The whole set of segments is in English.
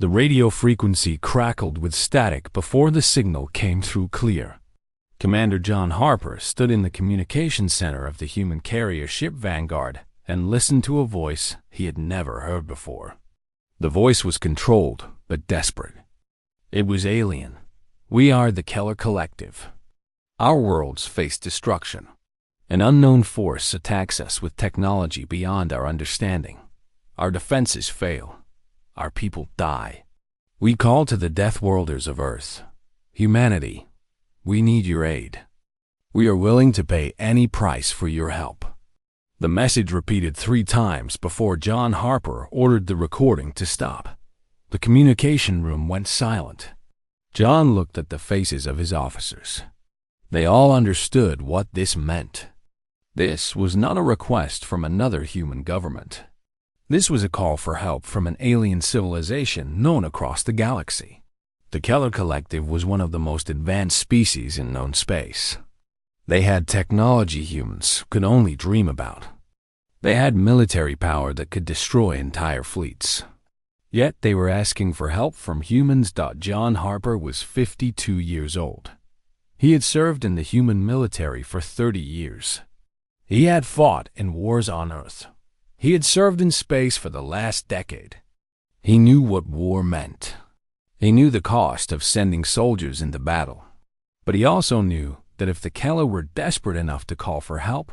The radio frequency crackled with static before the signal came through clear. Commander John Harper stood in the communications center of the human carrier ship Vanguard and listened to a voice he had never heard before. The voice was controlled, but desperate. It was alien. "We are the Keller Collective. Our worlds face destruction. An unknown force attacks us with technology beyond our understanding. Our defenses fail. Our people die. We call to the Deathworlders of Earth. Humanity, we need your aid. We are willing to pay any price for your help." The message repeated 3 times before John Harper ordered the recording to stop. The communication room went silent. John looked at the faces of his officers. They all understood what this meant. This was not a request from another human government. This was a call for help from an alien civilization known across the galaxy. The Keller Collective was one of the most advanced species in known space. They had technology humans could only dream about. They had military power that could destroy entire fleets. Yet they were asking for help from humans. John Harper was 52 years old. He had served in the human military for 30 years. He had fought in wars on Earth. He had served in space for the last decade. He knew what war meant. He knew the cost of sending soldiers into battle. But he also knew that if the Keller were desperate enough to call for help,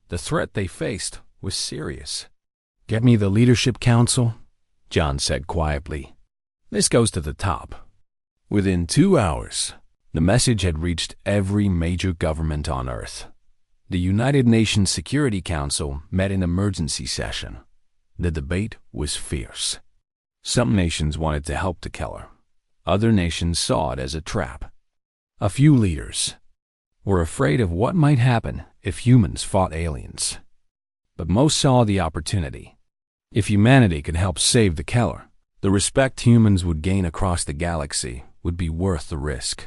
the threat they faced was serious. "Get me the Leadership Council," John said quietly. "This goes to the top." Within 2 hours, the message had reached every major government on Earth. The United Nations Security Council met in emergency session. The debate was fierce. Some nations wanted to help the Keller. Other nations saw it as a trap. A few leaders were afraid of what might happen if humans fought aliens. But most saw the opportunity. If humanity could help save the Keller, the respect humans would gain across the galaxy would be worth the risk.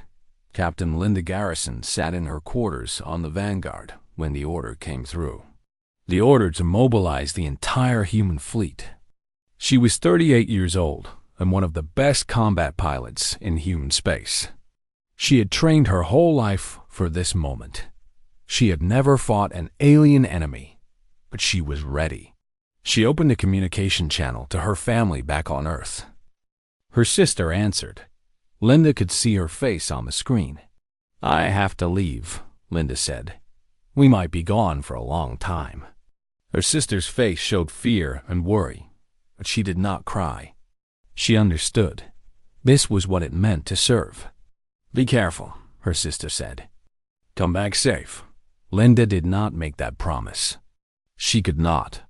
Captain Linda Garrison sat in her quarters on the Vanguard when the order came through. The order to mobilize the entire human fleet. She was 38 years old and one of the best combat pilots in human space. She had trained her whole life for this moment. She had never fought an alien enemy, but she was ready. She opened a communication channel to her family back on Earth. Her sister answered. Linda could see her face on the screen. "I have to leave," Linda said. "We might be gone for a long time." Her sister's face showed fear and worry, but she did not cry. She understood. This was what it meant to serve. "Be careful," her sister said. "Come back safe." Linda did not make that promise. She could not.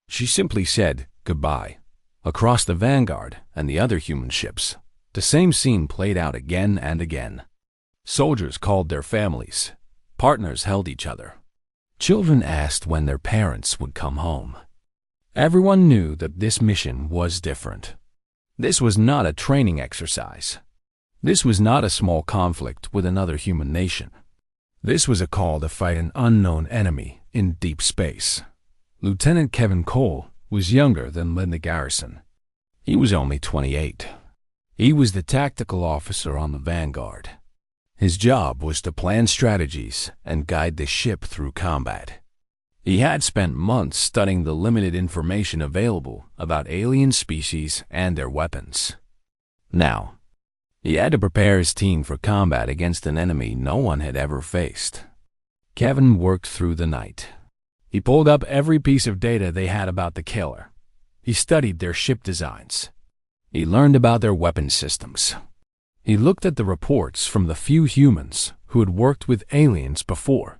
She simply said goodbye. Across the Vanguard and the other human ships, the same scene played out again and again. Soldiers called their families. Partners held each other. Children asked when their parents would come home. Everyone knew that this mission was different. This was not a training exercise. This was not a small conflict with another human nation. This was a call to fight an unknown enemy in deep space. Lieutenant Kevin Cole was younger than Linda Garrison. He was only 28. He was the tactical officer on the Vanguard. His job was to plan strategies and guide the ship through combat. He had spent months studying the limited information available about alien species and their weapons. Now, he had to prepare his team for combat against an enemy no one had ever faced. Kevin worked through the night. He pulled up every piece of data they had about the Keller. He studied their ship designs. He learned about their weapon systems. He looked at the reports from the few humans who had worked with aliens before.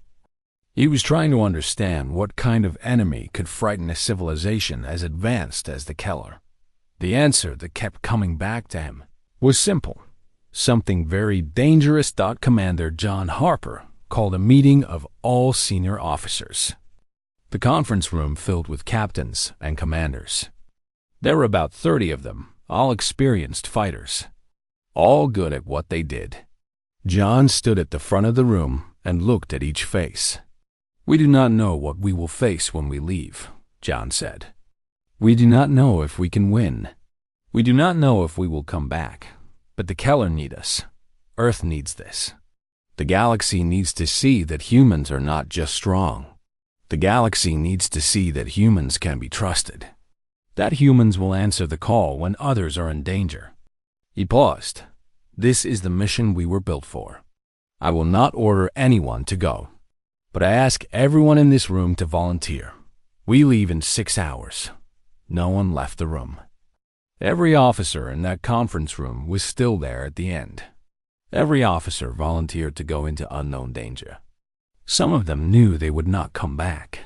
He was trying to understand what kind of enemy could frighten a civilization as advanced as the Keller. The answer that kept coming back to him was simple. Something very dangerous. Commander John Harper called a meeting of all senior officers. The conference room filled with captains and commanders. There were about 30 of them, all experienced fighters, all good at what they did. John stood at the front of the room and looked at each face. "We do not know what we will face when we leave," John said. "We do not know if we can win. We do not know if we will come back, but the Keller need us. Earth needs this. The galaxy needs to see that humans are not just strong. The galaxy needs to see that humans can be trusted. That humans will answer the call when others are in danger. He paused. This is the mission we were built for. I will not order anyone to go, but I ask everyone in this room to volunteer. We leave in 6 hours. No one left the room. Every officer in that conference room was still there at the end. Every officer volunteered to go into unknown danger. Some of them knew they would not come back.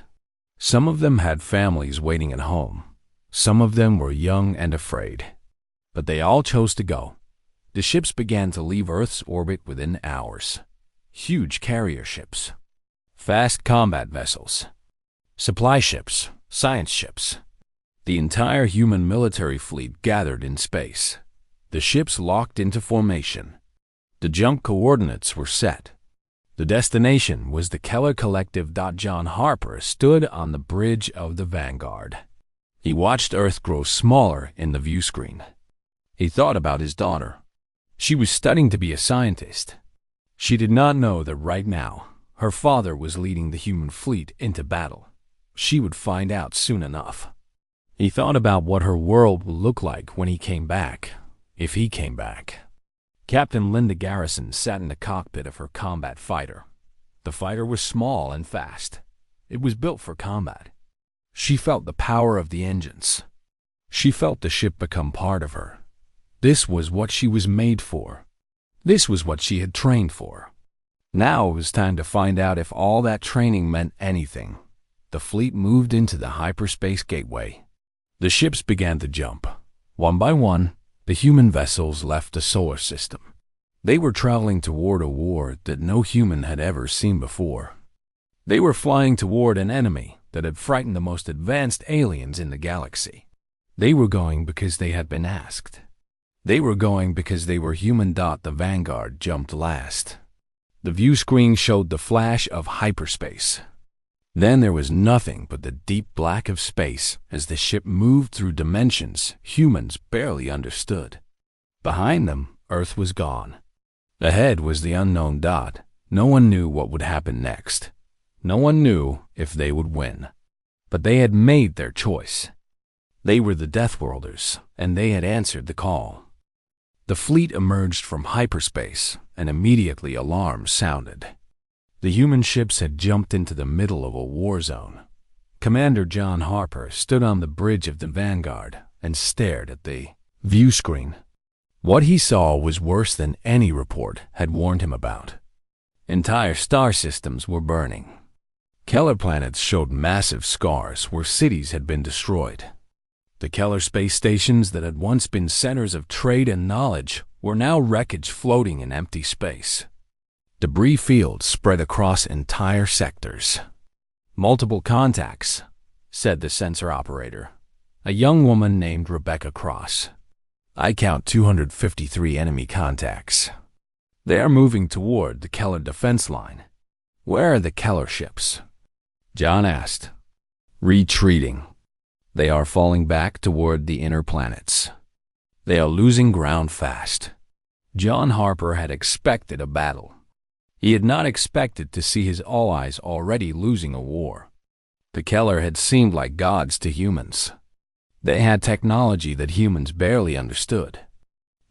Some of them had families waiting at home. Some of them were young and afraid. But they all chose to go. The ships began to leave Earth's orbit within hours. Huge carrier ships, fast combat vessels, supply ships, science ships. The entire human military fleet gathered in space. The ships locked into formation. The jump coordinates were set. The destination was the Keller Collective. John Harper stood on the bridge of the Vanguard. He watched Earth grow smaller in the view screen. He thought about his daughter. She was studying to be a scientist. She did not know that right now, her father was leading the human fleet into battle. She would find out soon enough. He thought about what her world would look like when he came back, if he came back. Captain Linda Garrison sat in the cockpit of her combat fighter. The fighter was small and fast. It was built for combat. She felt the power of the engines. She felt the ship become part of her. This was what she was made for. This was what she had trained for. Now it was time to find out if all that training meant anything. The fleet moved into the hyperspace gateway. The ships began to jump. One by one, the human vessels left the solar system. They were traveling toward a war that no human had ever seen before. They were flying toward an enemy that had frightened the most advanced aliens in the galaxy. They were going because they had been asked. They were going because they were human. The Vanguard jumped last. The view screen showed the flash of hyperspace. Then there was nothing but the deep black of space as the ship moved through dimensions humans barely understood. Behind them, Earth was gone. Ahead was the unknown. No one knew what would happen next. No one knew if they would win. But they had made their choice. They were the Deathworlders, and they had answered the call. The fleet emerged from hyperspace, and immediately alarms sounded. The human ships had jumped into the middle of a war zone. Commander John Harper stood on the bridge of the Vanguard and stared at the view screen. What he saw was worse than any report had warned him about. Entire star systems were burning. Keller planets showed massive scars where cities had been destroyed. The Keller space stations that had once been centers of trade and knowledge were now wreckage floating in empty space. Debris fields spread across entire sectors. Multiple contacts, said the sensor operator, a young woman named Rebecca Cross. I count 253 enemy contacts. They are moving toward the Keller defense line. Where are the Keller ships? John asked. Retreating. They are falling back toward the inner planets. They are losing ground fast. John Harper had expected a battle. He had not expected to see his allies already losing a war. The Keller had seemed like gods to humans. They had technology that humans barely understood.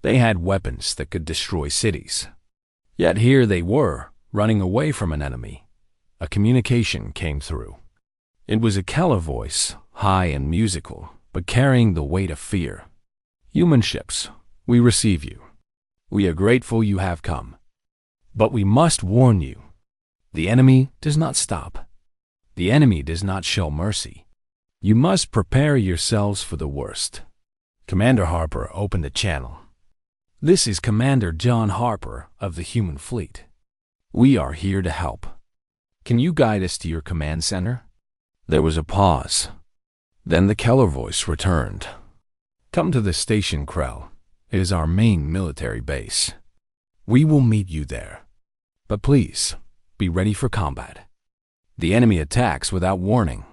They had weapons that could destroy cities. Yet here they were, running away from an enemy. A communication came through. It was a Keller voice, high and musical, but carrying the weight of fear. Human ships, we receive you. We are grateful you have come. But we must warn you, the enemy does not stop. The enemy does not show mercy. You must prepare yourselves for the worst. Commander Harper opened the channel. This is Commander John Harper of the human fleet. We are here to help. Can you guide us to your command center? There was a pause. Then the Keller voice returned. Come to the station, Krell. It is our main military base. We will meet you there. But please, be ready for combat. The enemy attacks without warning.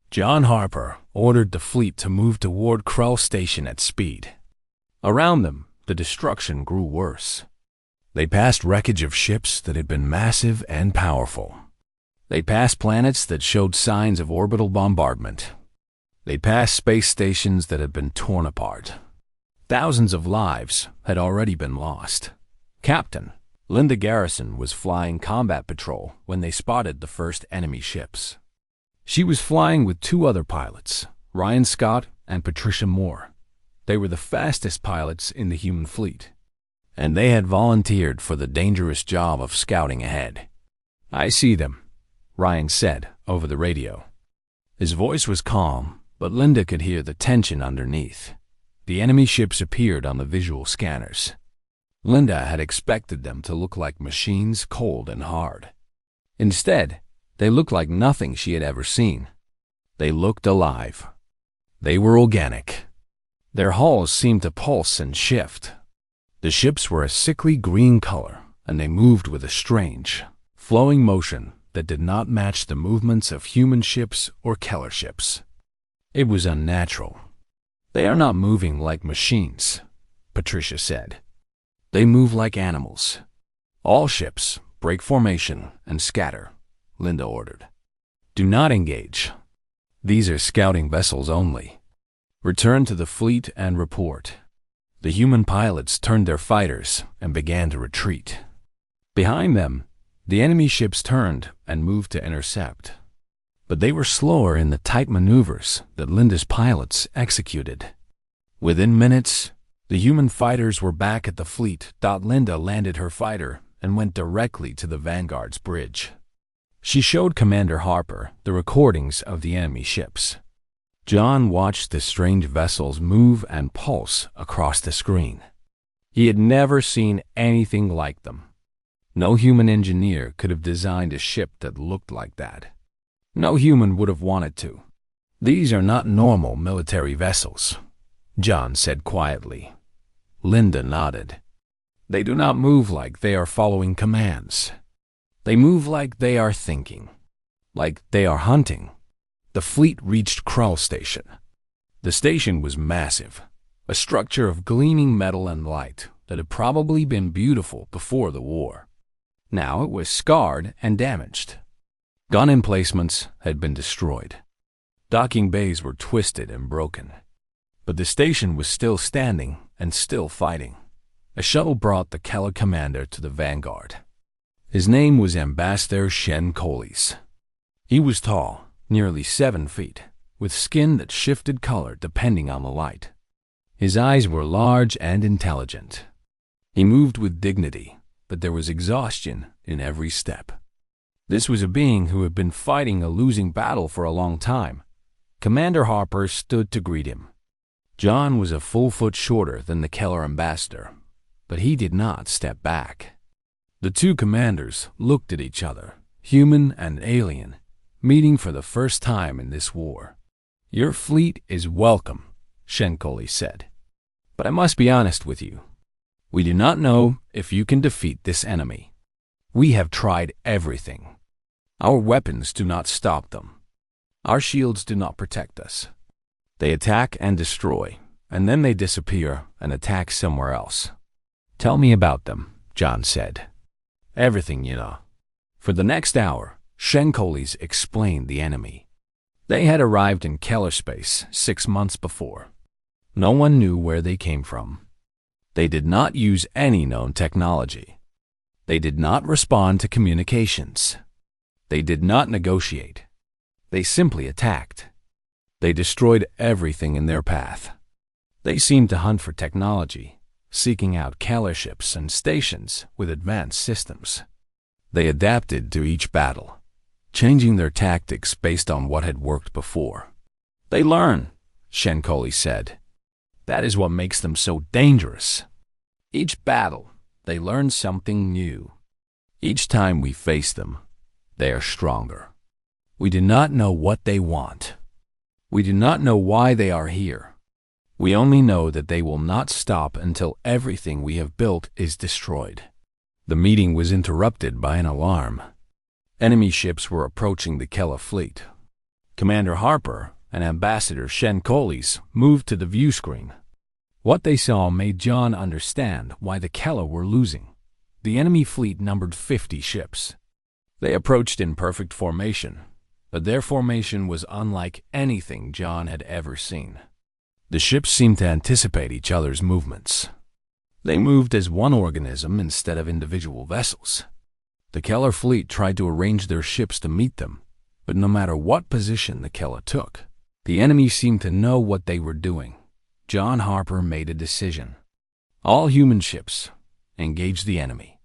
John Harper ordered the fleet to move toward Krell Station at speed. Around them, the destruction grew worse. They passed wreckage of ships that had been massive and powerful. They passed planets that showed signs of orbital bombardment. They passed space stations that had been torn apart. Thousands of lives had already been lost. Captain Linda Garrison was flying combat patrol when they spotted the first enemy ships. She was flying with two other pilots, Ryan Scott and Patricia Moore. They were the fastest pilots in the human fleet, and they had volunteered for the dangerous job of scouting ahead. "I see them," Ryan said over the radio. His voice was calm, but Linda could hear the tension underneath. The enemy ships appeared on the visual scanners. Linda had expected them to look like machines, cold and hard. Instead, they looked like nothing she had ever seen. They looked alive. They were organic. Their hulls seemed to pulse and shift. The ships were a sickly green color, and they moved with a strange, flowing motion that did not match the movements of human ships or Keller ships. It was unnatural. "They are not moving like machines," Patricia said. "They move like animals." "All ships, break formation and scatter," Linda ordered. "Do not engage. These are scouting vessels only. Return to the fleet and report." The human pilots turned their fighters and began to retreat. Behind them, the enemy ships turned and moved to intercept. But they were slower in the tight maneuvers that Linda's pilots executed. Within minutes, the human fighters were back at the fleet. Linda landed her fighter and went directly to the Vanguard's bridge. She showed Commander Harper the recordings of the enemy ships. John watched the strange vessels move and pulse across the screen. He had never seen anything like them. No human engineer could have designed a ship that looked like that. No human would have wanted to. "These are not normal military vessels," John said quietly. Linda nodded. "They do not move like they are following commands. They move like they are thinking, like they are hunting." The fleet reached Krull Station. The station was massive, a structure of gleaming metal and light that had probably been beautiful before the war. Now it was scarred and damaged. Gun emplacements had been destroyed. Docking bays were twisted and broken. But the station was still standing and still fighting. A shuttle brought the Keller commander to the Vanguard. His name was Ambassador Shen Coles. He was tall, nearly 7 feet, with skin that shifted color depending on the light. His eyes were large and intelligent. He moved with dignity, but there was exhaustion in every step. This was a being who had been fighting a losing battle for a long time. Commander Harper stood to greet him. John was a full foot shorter than the Keller ambassador, but he did not step back. The two commanders looked at each other, human and alien, meeting for the first time in this war. "Your fleet is welcome," Shen Coles said. "But I must be honest with you. We do not know if you can defeat this enemy. We have tried everything. Our weapons do not stop them. Our shields do not protect us. They attack and destroy, and then they disappear and attack somewhere else." "Tell me about them," John said. "Everything you know." For the next hour, Shen Coles explained the enemy. They had arrived in Keller space 6 months before. No one knew where they came from. They did not use any known technology. They did not respond to communications. They did not negotiate. They simply attacked. They destroyed everything in their path. They seemed to hunt for technology, seeking out Keller ships and stations with advanced systems. They adapted to each battle, changing their tactics based on what had worked before. "They learn," Shen Coles said. "That is what makes them so dangerous. Each battle, they learn something new. Each time we face them, they are stronger. We do not know what they want. We do not know why they are here. We only know that they will not stop until everything we have built is destroyed." The meeting was interrupted by an alarm. Enemy ships were approaching the Keller fleet. Commander Harper and Ambassador Shen Coles moved to the view screen. What they saw made John understand why the Keller were losing. The enemy fleet numbered 50 ships. They approached in perfect formation, but their formation was unlike anything John had ever seen. The ships seemed to anticipate each other's movements. They moved as one organism instead of individual vessels. The Keller fleet tried to arrange their ships to meet them, but no matter what position the Keller took, the enemy seemed to know what they were doing. John Harper made a decision. All human ships engaged the enemy.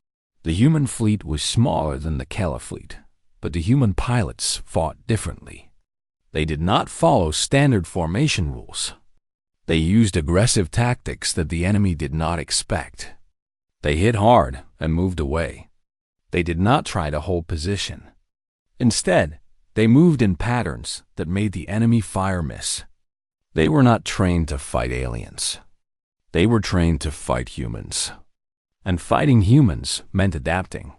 The human fleet was smaller than the Keller fleet, but the human pilots fought differently. They did not follow standard formation rules. They used aggressive tactics that the enemy did not expect. They hit hard and moved away. They did not try to hold position. Instead, they moved in patterns that made the enemy fire miss. They were not trained to fight aliens. They were trained to fight humans. And fighting humans meant adapting.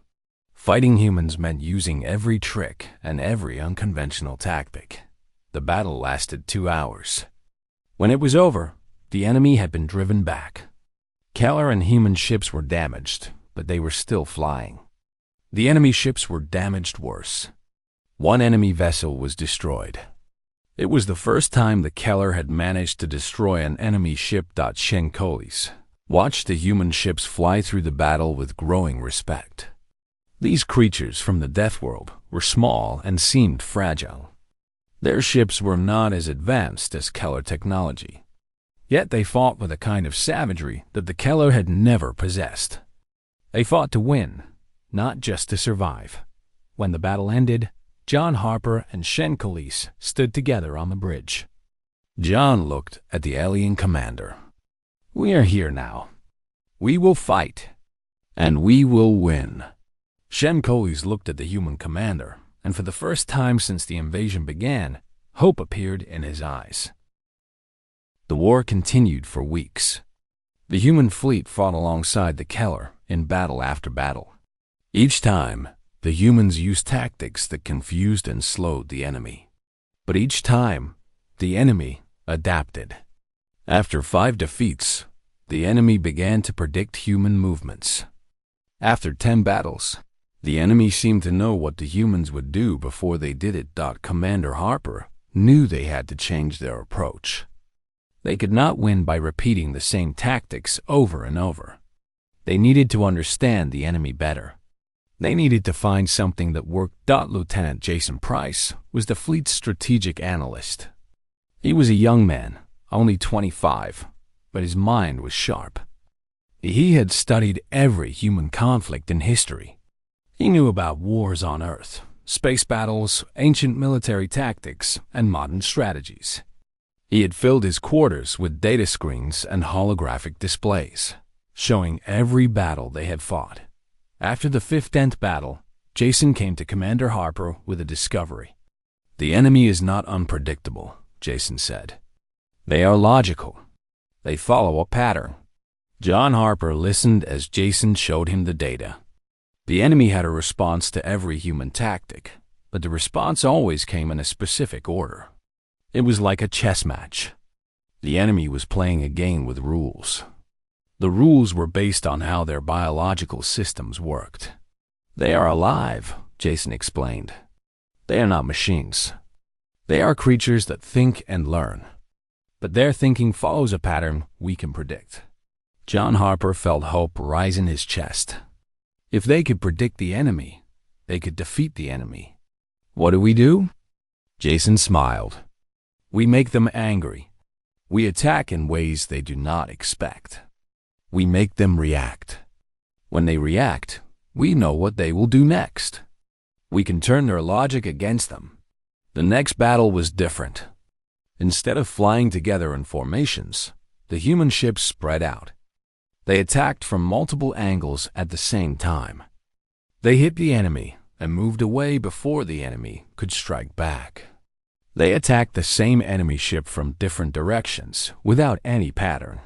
Fighting humans meant using every trick and every unconventional tactic. The battle lasted 2 hours. When it was over, the enemy had been driven back. Keller and human ships were damaged, but they were still flying. The enemy ships were damaged worse. One enemy vessel was destroyed. It was the first time the Keller had managed to destroy an enemy ship. Shenkolis watched the human ships fly through the battle with growing respect. These creatures from the Deathworld were small and seemed fragile. Their ships were not as advanced as Keller technology. Yet they fought with a kind of savagery that the Keller had never possessed. They fought to win, not just to survive. When the battle ended, John Harper and Shenkolis stood together on the bridge. John looked at the alien commander. "We are here now. We will fight, and we will win." Shenkolis looked at the human commander, and for the first time since the invasion began, hope appeared in his eyes. The war continued for weeks. The human fleet fought alongside the Keller in battle after battle. Each time, the humans used tactics that confused and slowed the enemy. But each time, the enemy adapted. After 5 defeats, the enemy began to predict human movements. After 10 battles, the enemy seemed to know what the humans would do before they did it. Commander Harper knew they had to change their approach. They could not win by repeating the same tactics over and over. They needed to understand the enemy better. They needed to find something that worked. Lieutenant Jason Price was the fleet's strategic analyst. He was a young man, only 25, but his mind was sharp. He had studied every human conflict in history. He knew about wars on Earth, space battles, ancient military tactics, and modern strategies. He had filled his quarters with data screens and holographic displays, showing every battle they had fought. After the 15th battle, Jason came to Commander Harper with a discovery. "The enemy is not unpredictable," Jason said. "They are logical. They follow a pattern." John Harper listened as Jason showed him the data. The enemy had a response to every human tactic, but the response always came in a specific order. It was like a chess match. The enemy was playing a game with rules. The rules were based on how their biological systems worked. "They are alive," Jason explained. "They are not machines. They are creatures that think and learn. But their thinking follows a pattern we can predict." John Harper felt hope rise in his chest. If they could predict the enemy, they could defeat the enemy. "What do we do?" Jason smiled. "We make them angry. We attack in ways they do not expect. We make them react. When they react, we know what they will do next. We can turn their logic against them." The next battle was different. Instead of flying together in formations, the human ships spread out. They attacked from multiple angles at the same time. They hit the enemy and moved away before the enemy could strike back. They attacked the same enemy ship from different directions without any pattern.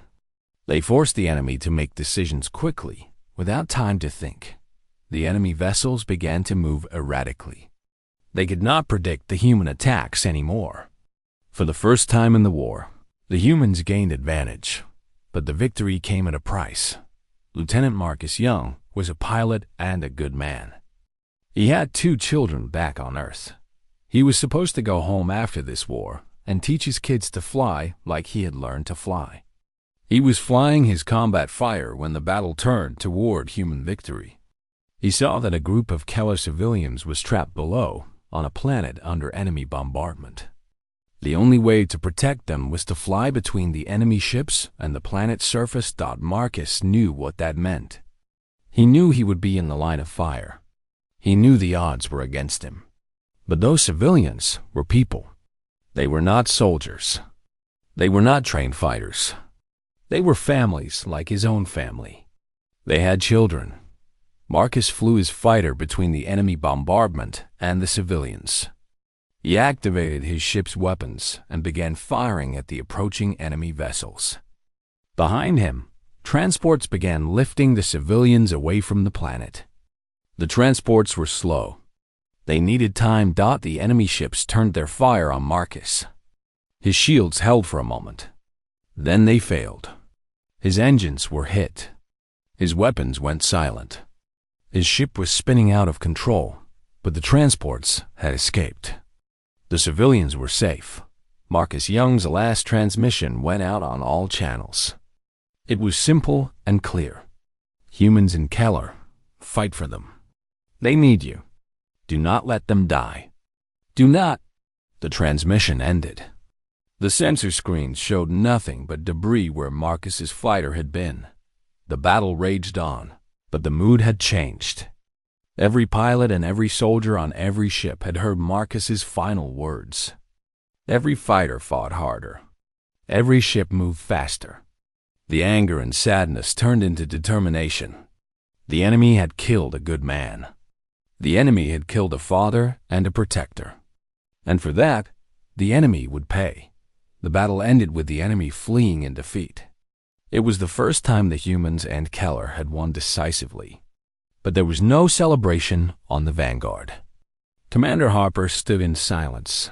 They forced the enemy to make decisions quickly, without time to think. The enemy vessels began to move erratically. They could not predict the human attacks anymore. For the first time in the war, the humans gained advantage. But the victory came at a price. Lieutenant Marcus Young was a pilot and a good man. He had 2 children back on Earth. He was supposed to go home after this war and teach his kids to fly like he had learned to fly. He was flying his combat fighter when the battle turned toward human victory. He saw that a group of Keller civilians was trapped below on a planet under enemy bombardment. The only way to protect them was to fly between the enemy ships and the planet's surface. Marcus knew what that meant. He knew he would be in the line of fire. He knew the odds were against him. But those civilians were people. They were not soldiers. They were not trained fighters. They were families like his own family. They had children. Marcus flew his fighter between the enemy bombardment and the civilians. He activated his ship's weapons and began firing at the approaching enemy vessels. Behind him, transports began lifting the civilians away from the planet. The transports were slow. They needed time. The enemy ships turned their fire on Marcus. His shields held for a moment. Then they failed. His engines were hit. His weapons went silent. His ship was spinning out of control, but the transports had escaped. The civilians were safe. Marcus Young's last transmission went out on all channels. It was simple and clear. Humans in Keller, fight for them. They need you. Do not let them die. Do not. The transmission ended. The sensor screens showed nothing but debris where Marcus's fighter had been. The battle raged on, but the mood had changed. Every pilot and every soldier on every ship had heard Marcus's final words. Every fighter fought harder. Every ship moved faster. The anger and sadness turned into determination. The enemy had killed a good man. The enemy had killed a father and a protector. And for that, the enemy would pay. The battle ended with the enemy fleeing in defeat. It was the first time the humans and Keller had won decisively. But there was no celebration on the Vanguard. Commander Harper stood in silence,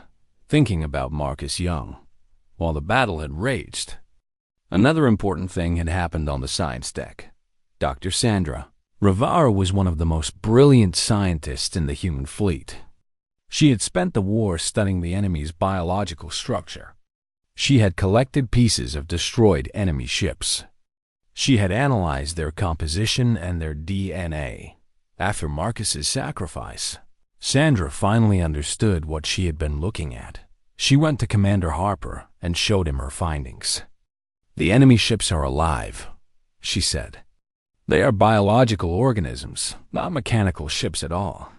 thinking about Marcus Young, while the battle had raged. Another important thing had happened on the science deck. Dr. Sandra Rivera was one of the most brilliant scientists in the human fleet. She had spent the war studying the enemy's biological structure. She had collected pieces of destroyed enemy ships. She had analyzed their composition and their DNA. After Marcus's sacrifice, Sandra finally understood what she had been looking at. She went to Commander Harper and showed him her findings. "The enemy ships are alive," she said. "They are biological organisms, not mechanical ships at all.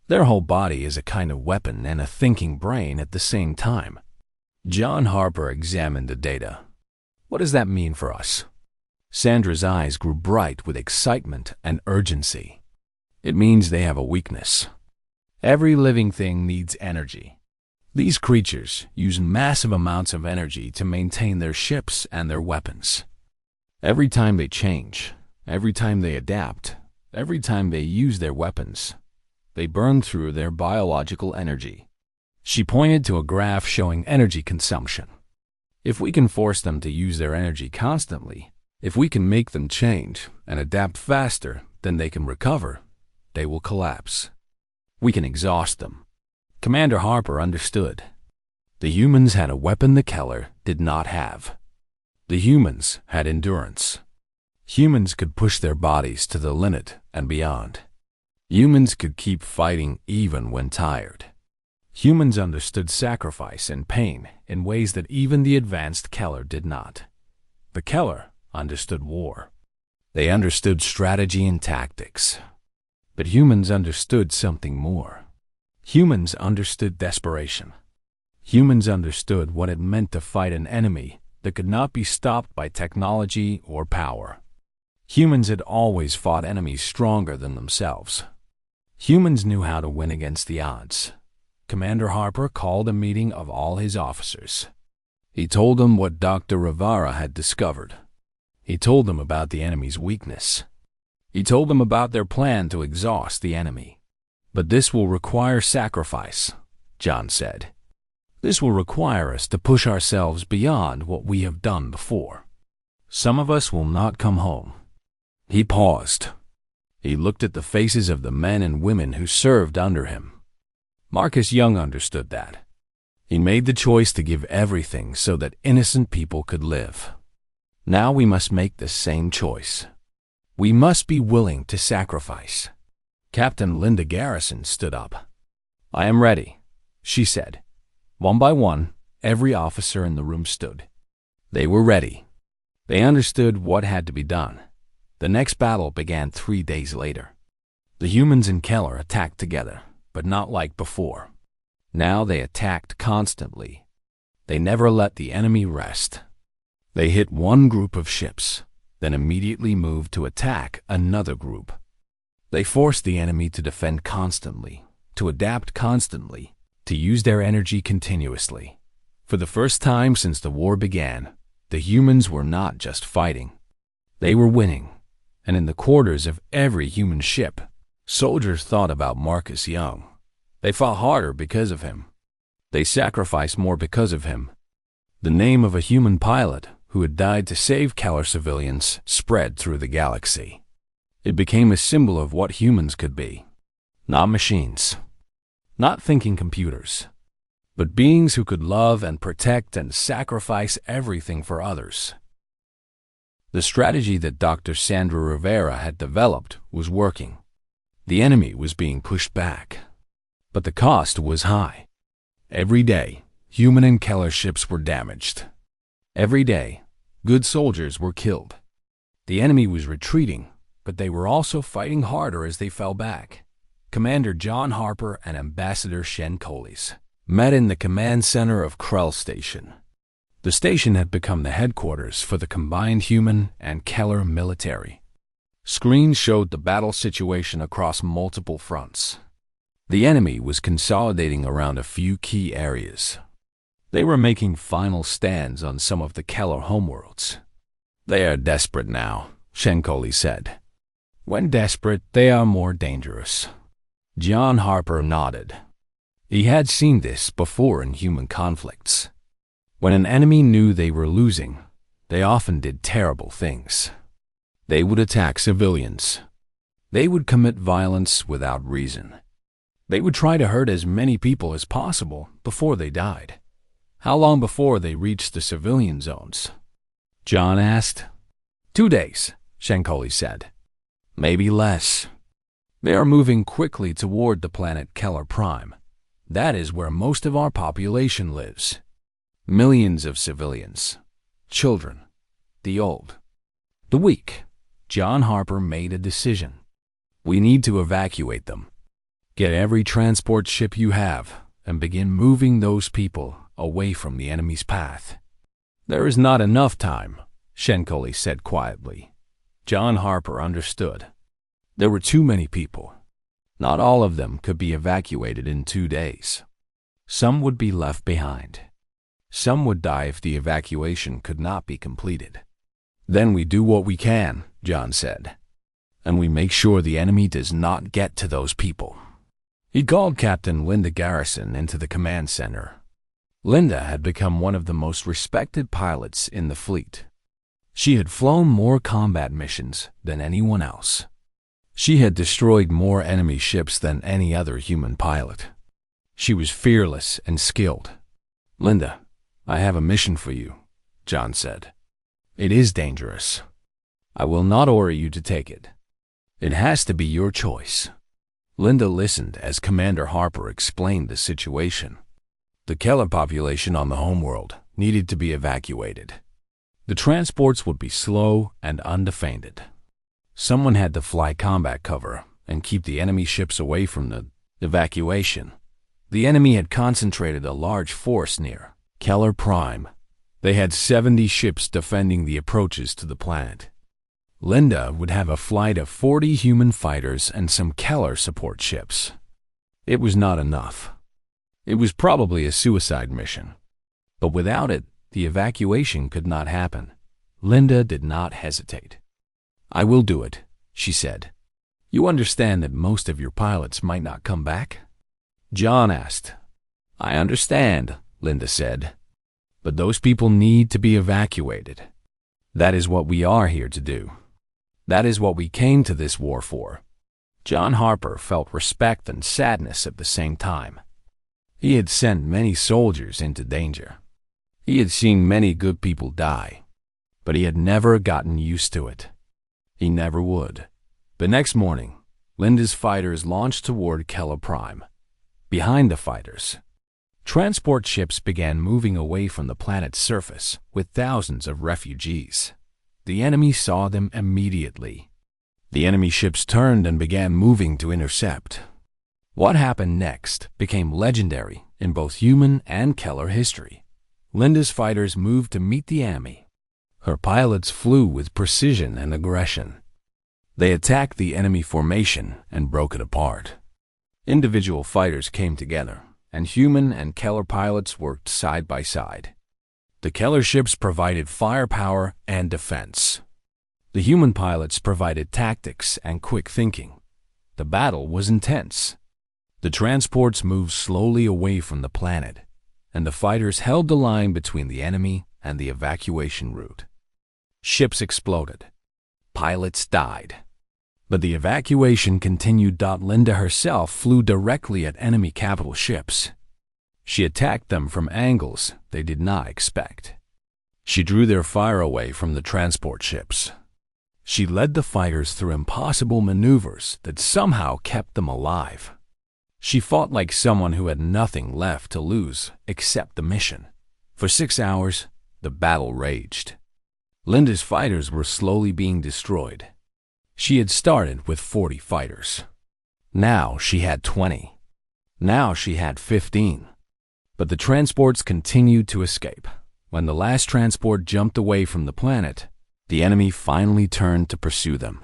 Their whole body is a kind of weapon and a thinking brain at the same time." John Harper examined the data. "What does that mean for us?" Sandra's eyes grew bright with excitement and urgency. "It means they have a weakness. Every living thing needs energy. These creatures use massive amounts of energy to maintain their ships and their weapons. Every time they change, every time they adapt, every time they use their weapons, they burn through their biological energy." She pointed to a graph showing energy consumption. "If we can force them to use their energy constantly, if we can make them change and adapt faster than they can recover, they will collapse. We can exhaust them." Commander Harper understood. The humans had a weapon the Keller did not have. The humans had endurance. Humans could push their bodies to the limit and beyond. Humans could keep fighting even when tired. Humans understood sacrifice and pain in ways that even the advanced Keller did not. The Keller understood war. They understood strategy and tactics. But humans understood something more. Humans understood desperation. Humans understood what it meant to fight an enemy that could not be stopped by technology or power. Humans had always fought enemies stronger than themselves. Humans knew how to win against the odds. Commander Harper called a meeting of all his officers. He told them what Dr. Rivera had discovered. He told them about the enemy's weakness. He told them about their plan to exhaust the enemy. "But this will require sacrifice," John said. "This will require us to push ourselves beyond what we have done before. Some of us will not come home." He paused. He looked at the faces of the men and women who served under him. Marcus Young understood that. He made the choice to give everything so that innocent people could live. Now we must make the same choice. We must be willing to sacrifice. Captain Linda Garrison stood up. "I am ready," she said. One by one, every officer in the room stood. They were ready. They understood what had to be done. The next battle began 3 days later. The humans and Keller attacked together, but not like before. Now they attacked constantly. They never let the enemy rest. They hit one group of ships, then immediately moved to attack another group. They forced the enemy to defend constantly, to adapt constantly, to use their energy continuously. For the first time since the war began, the humans were not just fighting. They were winning. And in the quarters of every human ship, soldiers thought about Marcus Young. They fought harder because of him. They sacrificed more because of him. The name of a human pilot who had died to save Keller civilians spread through the galaxy. It became a symbol of what humans could be. Not machines. Not thinking computers. But beings who could love and protect and sacrifice everything for others. The strategy that Dr. Sandra Rivera had developed was working. The enemy was being pushed back. But the cost was high. Every day, human and Keller ships were damaged. Every day, good soldiers were killed. The enemy was retreating, but they were also fighting harder as they fell back. Commander John Harper and Ambassador Shen Coles met in the command center of Krell Station. The station had become the headquarters for the combined human and Keller military. Screens showed the battle situation across multiple fronts. The enemy was consolidating around a few key areas. They were making final stands on some of the Keller homeworlds. "They are desperate now," Shenkoli said. "When desperate, they are more dangerous." John Harper nodded. He had seen this before in human conflicts. When an enemy knew they were losing, they often did terrible things. They would attack civilians. They would commit violence without reason. They would try to hurt as many people as possible before they died. "How long before they reached the civilian zones?" John asked. 2 days, Shenkoli said. "Maybe less. They are moving quickly toward the planet Keller Prime. That is where most of our population lives. Millions of civilians, children, the old, the weak." John Harper made a decision. "We need to evacuate them. Get every transport ship you have and begin moving those people away from the enemy's path." "There is not enough time," Shenkoli said quietly. John Harper understood. There were too many people. Not all of them could be evacuated in 2 days. Some would be left behind. Some would die if the evacuation could not be completed. "Then we do what we can," John said. "And we make sure the enemy does not get to those people." He called Captain Linda Garrison into the command center. Linda had become one of the most respected pilots in the fleet. She had flown more combat missions than anyone else. She had destroyed more enemy ships than any other human pilot. She was fearless and skilled. "Linda, I have a mission for you," John said. "It is dangerous. I will not order you to take it. It has to be your choice." Linda listened as Commander Harper explained the situation. The Keller population on the homeworld needed to be evacuated. The transports would be slow and undefended. Someone had to fly combat cover and keep the enemy ships away from the evacuation. The enemy had concentrated a large force near Keller Prime. They had 70 ships defending the approaches to the planet. Linda would have a flight of 40 human fighters and some Keller support ships. It was not enough. It was probably a suicide mission. But without it, the evacuation could not happen. Linda did not hesitate. "I will do it," she said. "You understand that most of your pilots might not come back?" John asked. "I understand," Linda said. "But those people need to be evacuated. That is what we are here to do. That is what we came to this war for. John Harper felt respect and sadness at the same time. He had sent many soldiers into danger. He had seen many good people die, but he had never gotten used to it. He never would. The next morning, Linda's fighters launched toward Keller Prime. Behind the fighters, transport ships began moving away from the planet's surface with thousands of refugees. The enemy saw them immediately. The enemy ships turned and began moving to intercept. What happened next became legendary in both human and Keller history. Linda's fighters moved to meet the enemy. Her pilots flew with precision and aggression. They attacked the enemy formation and broke it apart. Individual fighters came together, and human and Keller pilots worked side by side. The Keller ships provided firepower and defense. The human pilots provided tactics and quick thinking. The battle was intense. The transports moved slowly away from the planet, and the fighters held the line between the enemy and the evacuation route. Ships exploded. Pilots died. But the evacuation continued. Linda herself flew directly at enemy capital ships. She attacked them from angles they did not expect. She drew their fire away from the transport ships. She led the fighters through impossible maneuvers that somehow kept them alive. She fought like someone who had nothing left to lose except the mission. For 6 hours, the battle raged. Linda's fighters were slowly being destroyed. She had started with 40 fighters. Now she had 20. Now she had 15. But the transports continued to escape. When the last transport jumped away from the planet, the enemy finally turned to pursue them.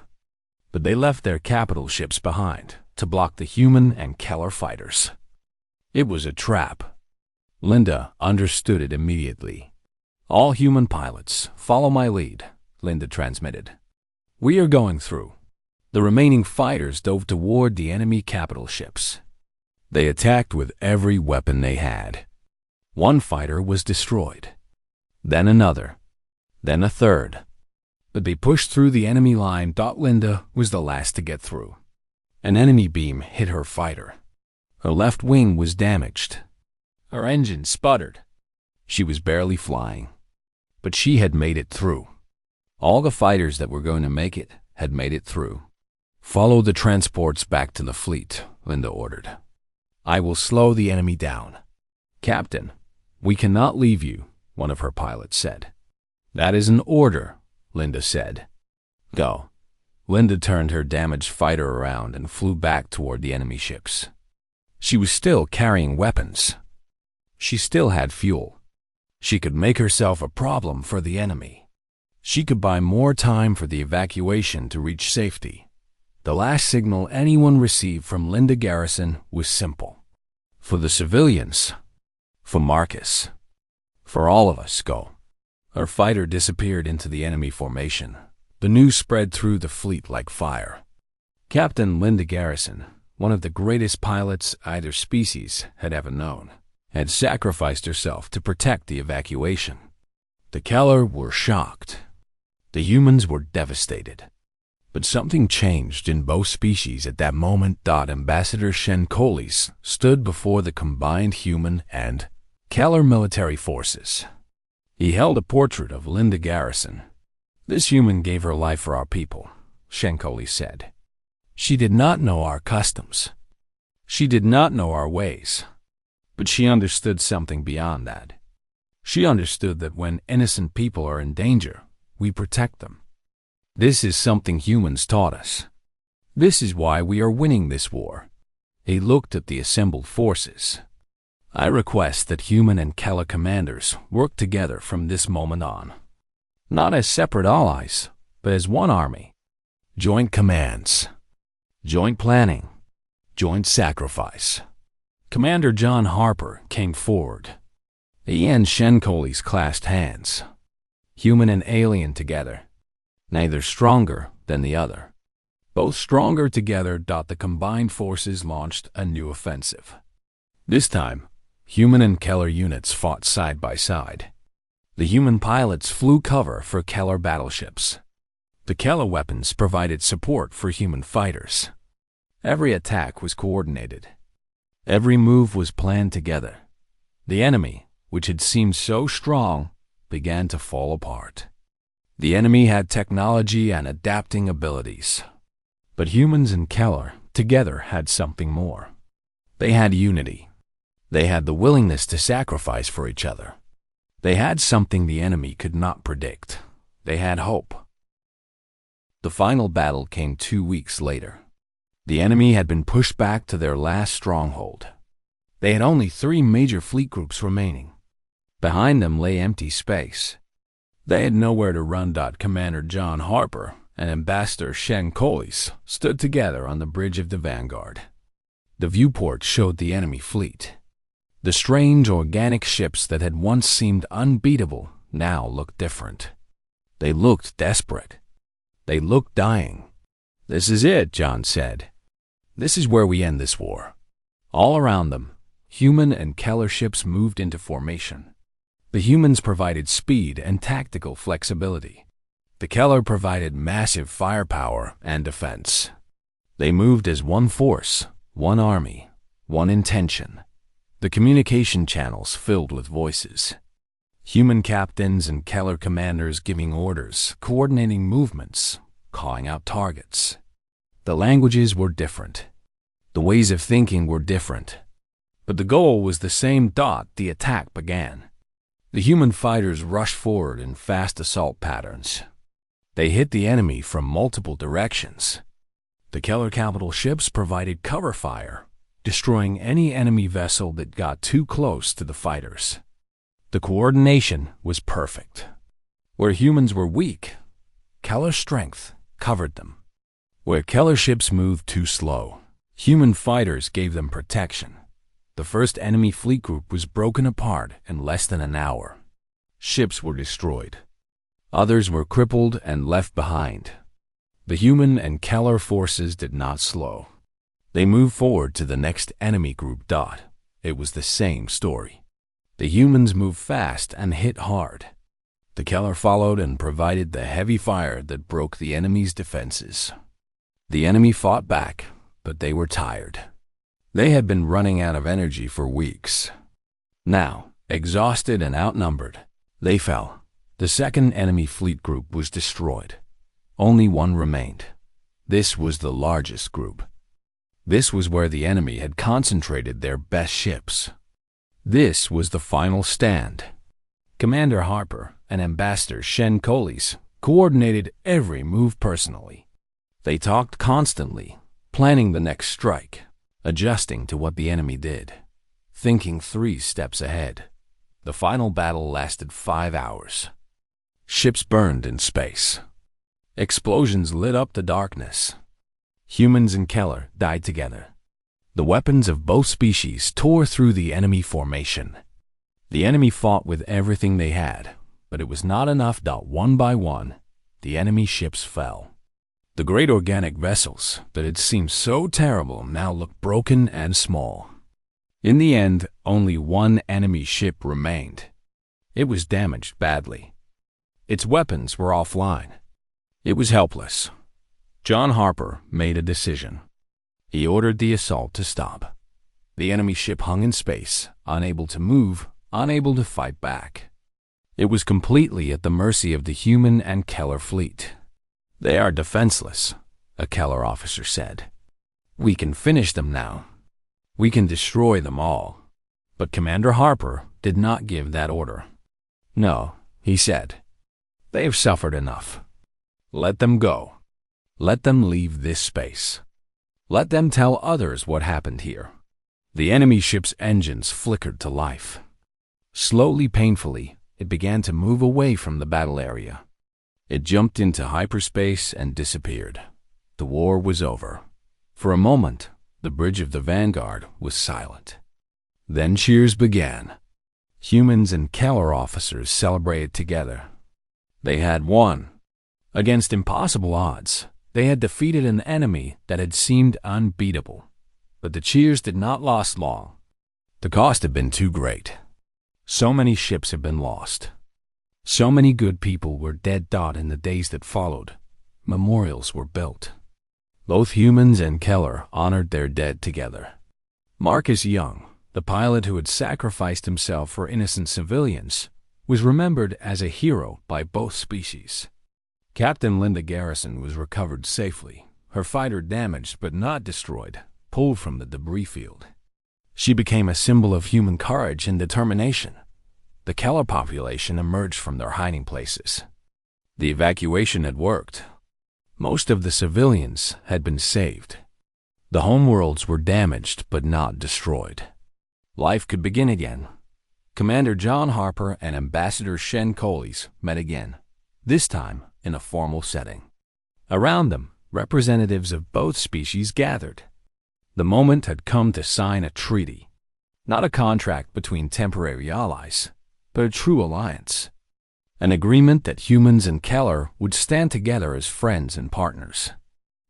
But they left their capital ships behind to block the human and Keller fighters. It was a trap. Linda understood it immediately. "All human pilots, follow my lead," Linda transmitted. "We are going through." The remaining fighters dove toward the enemy capital ships. They attacked with every weapon they had. One fighter was destroyed. Then another. Then a third. But they pushed through the enemy line. Linda was the last to get through. An enemy beam hit her fighter. Her left wing was damaged. Her engine sputtered. She was barely flying. But she had made it through. All the fighters that were going to make it had made it through. "Follow the transports back to the fleet," Linda ordered. "I will slow the enemy down." "Captain, we cannot leave you," one of her pilots said. "That is an order," Linda said. "Go." Linda turned her damaged fighter around and flew back toward the enemy ships. She was still carrying weapons. She still had fuel. She could make herself a problem for the enemy. She could buy more time for the evacuation to reach safety. The last signal anyone received from Linda Garrison was simple. "For the civilians. For Marcus. For all of us, go." Her fighter disappeared into the enemy formation. The news spread through the fleet like fire. Captain Linda Garrison, one of the greatest pilots either species had ever known, had sacrificed herself to protect the evacuation. The Keller were shocked. The humans were devastated. But something changed in both species at that moment. Ambassador Shenkolis stood before the combined human and Keller military forces. He held a portrait of Linda Garrison. "This human gave her life for our people," Shenkolis said. "She did not know our customs. She did not know our ways. But she understood something beyond that. She understood that when innocent people are in danger, we protect them. This is something humans taught us. This is why we are winning this war." He looked at the assembled forces. "I request that human and Keller commanders work together from this moment on. Not as separate allies, but as one army. Joint commands. Joint planning. Joint sacrifice." Commander John Harper came forward. He and Shenkolis clasped hands. Human and alien together. Neither stronger than the other. Both stronger together. The combined forces launched a new offensive. This time, human and Keller units fought side by side. The human pilots flew cover for Keller battleships. The Keller weapons provided support for human fighters. Every attack was coordinated. Every move was planned together. The enemy, which had seemed so strong, began to fall apart. The enemy had technology and adapting abilities. But humans and Keller together had something more. They had unity. They had the willingness to sacrifice for each other. They had something the enemy could not predict. They had hope. The final battle came 2 weeks later. The enemy had been pushed back to their last stronghold. They had only 3 major fleet groups remaining. Behind them lay empty space. They had nowhere to run. Commander John Harper and Ambassador Shen Collis stood together on the bridge of the Vanguard. The viewport showed the enemy fleet. The strange organic ships that had once seemed unbeatable now looked different. They looked desperate. They looked dying. "This is it," John said. "This is where we end this war." All around them, human and Keller ships moved into formation. The humans provided speed and tactical flexibility. The Keller provided massive firepower and defense. They moved as one force, one army, one intention. The communication channels filled with voices. Human captains and Keller commanders giving orders, coordinating movements, calling out targets. The languages were different. The ways of thinking were different. But the goal was the same. The attack began. The human fighters rushed forward in fast assault patterns. They hit the enemy from multiple directions. The Keller capital ships provided cover fire, destroying any enemy vessel that got too close to the fighters. The coordination was perfect. Where humans were weak, Keller's strength covered them. Where Keller ships moved too slow, human fighters gave them protection. The first enemy fleet group was broken apart in less than an hour. Ships were destroyed. Others were crippled and left behind. The human and Keller forces did not slow. They moved forward to the next enemy group. It was the same story. The humans moved fast and hit hard. The Keller followed and provided the heavy fire that broke the enemy's defenses. The enemy fought back, but they were tired. They had been running out of energy for weeks. Now, exhausted and outnumbered, they fell. The second enemy fleet group was destroyed. Only one remained. This was the largest group. This was where the enemy had concentrated their best ships. This was the final stand. Commander Harper and Ambassador Shen Collis coordinated every move personally. They talked constantly, planning the next strike, adjusting to what the enemy did, thinking 3 steps ahead. The final battle lasted 5 hours. Ships burned in space. Explosions lit up the darkness. Humans and Keller died together. The weapons of both species tore through the enemy formation. The enemy fought with everything they had, but it was not enough. One by one, the enemy ships fell. The great organic vessels that had seemed so terrible now looked broken and small. In the end, only one enemy ship remained. It was damaged badly. Its weapons were offline. It was helpless. John Harper made a decision. He ordered the assault to stop. The enemy ship hung in space, unable to move, unable to fight back. It was completely at the mercy of the human and Keller fleet. "They are defenseless," a Keller officer said. "We can finish them now. We can destroy them all." But Commander Harper did not give that order. "No," he said. "They have suffered enough. Let them go. Let them leave this space. Let them tell others what happened here." The enemy ship's engines flickered to life. Slowly, painfully, it began to move away from the battle area. It jumped into hyperspace and disappeared. The war was over. For a moment, the bridge of the Vanguard was silent. Then cheers began. Humans and Keller officers celebrated together. They had won. Against impossible odds, they had defeated an enemy that had seemed unbeatable. But the cheers did not last long. The cost had been too great. So many ships had been lost. So many good people were dead in the days that followed. Memorials were built. Both humans and Keller honored their dead together. Marcus Young, the pilot who had sacrificed himself for innocent civilians, was remembered as a hero by both species. Captain Linda Garrison was recovered safely, her fighter damaged but not destroyed, pulled from the debris field. She became a symbol of human courage and determination. The Keller population emerged from their hiding places. The evacuation had worked. Most of the civilians had been saved. The homeworlds were damaged but not destroyed. Life could begin again. Commander John Harper and Ambassador Shen Coles met again, this time in a formal setting. Around them, representatives of both species gathered. The moment had come to sign a treaty, not a contract between temporary allies, but a true alliance. An agreement that humans and Keller would stand together as friends and partners.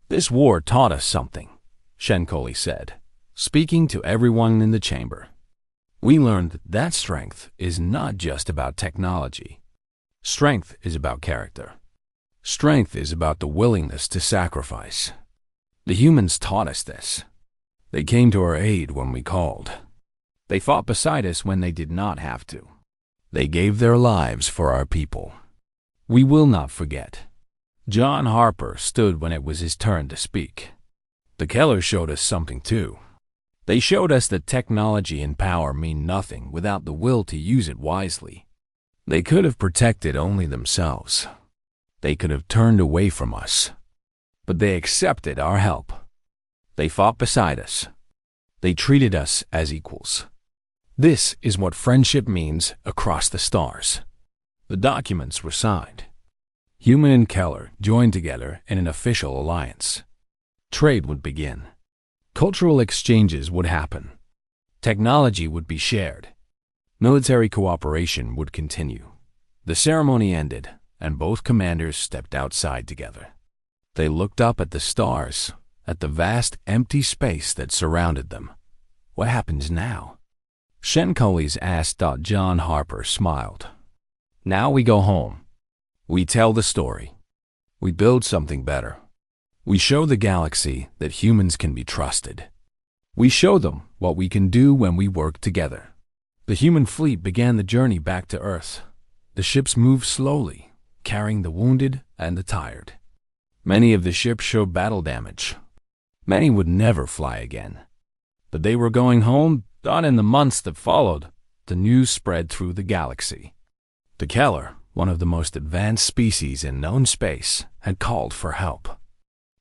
This war taught us something, Shen Coles said, speaking to everyone in the chamber. We learned that strength is not just about technology. Strength is about character. Strength is about the willingness to sacrifice. The humans taught us this. They came to our aid when we called. They fought beside us when they did not have to. They gave their lives for our people. We will not forget. John Harper stood when it was his turn to speak. The Kellers showed us something too. They showed us that technology and power mean nothing without the will to use it wisely. They could have protected only themselves. They could have turned away from us. But they accepted our help. They fought beside us. They treated us as equals. This is what friendship means across the stars. The documents were signed. Human and Keller joined together in an official alliance. Trade would begin. Cultural exchanges would happen. Technology would be shared. Military cooperation would continue. The ceremony ended, and both commanders stepped outside together. They looked up at the stars, at the vast empty space that surrounded them. What happens now? Shen Coles asked. John Harper smiled. Now we go home. We tell the story. We build something better. We show the galaxy that humans can be trusted. We show them what we can do when we work together. The human fleet began the journey back to Earth. The ships moved slowly, carrying the wounded and the tired. Many of the ships showed battle damage. Many would never fly again. But they were going home. In the months that followed, the news spread through the galaxy. The Keller, one of the most advanced species in known space, had called for help.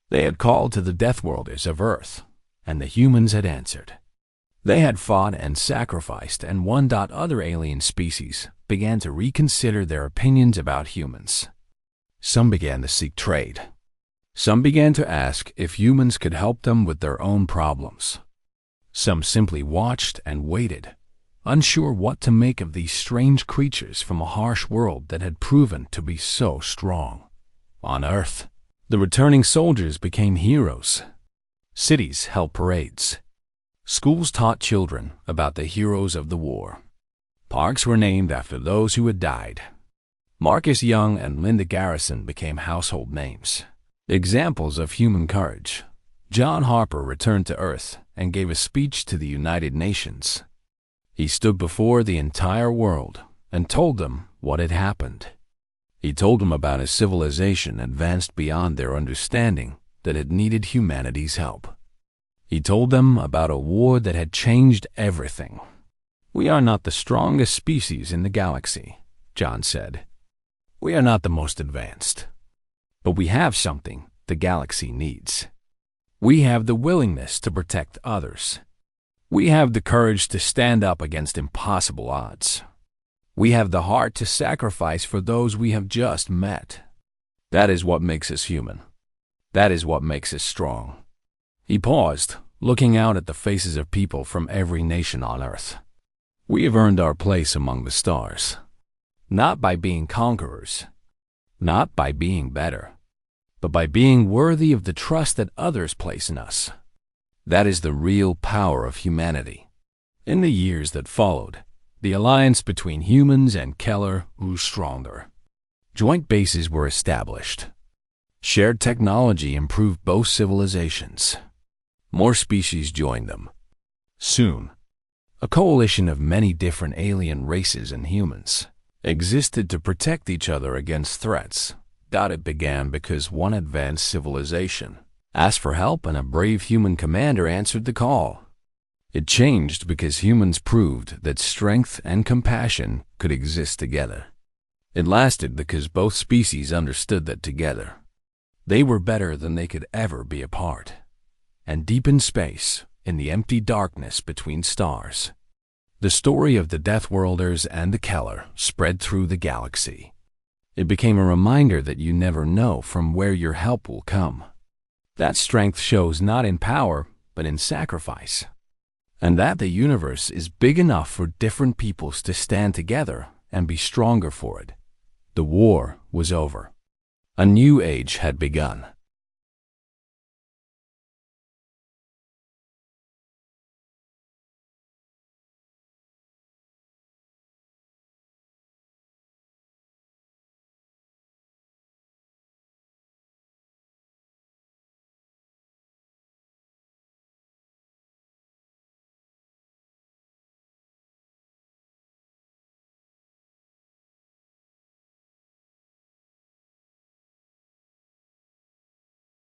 They had called to the Deathworlders of Earth, and the humans had answered. They had fought and sacrificed, and won. Other alien species began to reconsider their opinions about humans. Some began to seek trade. Some began to ask if humans could help them with their own problems. Some simply watched and waited, unsure what to make of these strange creatures from a harsh world that had proven to be so strong. On Earth, the returning soldiers became heroes. Cities held parades. Schools taught children about the heroes of the war. Parks were named after those who had died. Marcus Young and Linda Garrison became household names, examples of human courage. John Harper returned to Earth and gave a speech to the United Nations. He stood before the entire world and told them what had happened. He told them about a civilization advanced beyond their understanding that had needed humanity's help. He told them about a war that had changed everything. We are not the strongest species in the galaxy, John said. We are not the most advanced. But we have something the galaxy needs. We have the willingness to protect others. We have the courage to stand up against impossible odds. We have the heart to sacrifice for those we have just met. That is what makes us human. That is what makes us strong. He paused, looking out at the faces of people from every nation on Earth. We have earned our place among the stars, not by being conquerors, not by being better, but by being worthy of the trust that others place in us. That is the real power of humanity. In the years that followed, The alliance between humans and Keller grew stronger. Joint bases were established. Shared technology improved both civilizations. More species joined them. Soon, a coalition of many different alien races and humans existed to protect each other against threats. It began because one advanced civilization asked for help and a brave human commander answered the call. It changed because humans proved that strength and compassion could exist together. It lasted because both species understood that together, they were better than they could ever be apart. And deep in space, in the empty darkness between stars, the story of the Deathworlders and the Keller spread through the galaxy. It became a reminder that you never know from where your help will come. That strength shows not in power, but in sacrifice. And that the universe is big enough for different peoples to stand together and be stronger for it. The war was over. A new age had begun.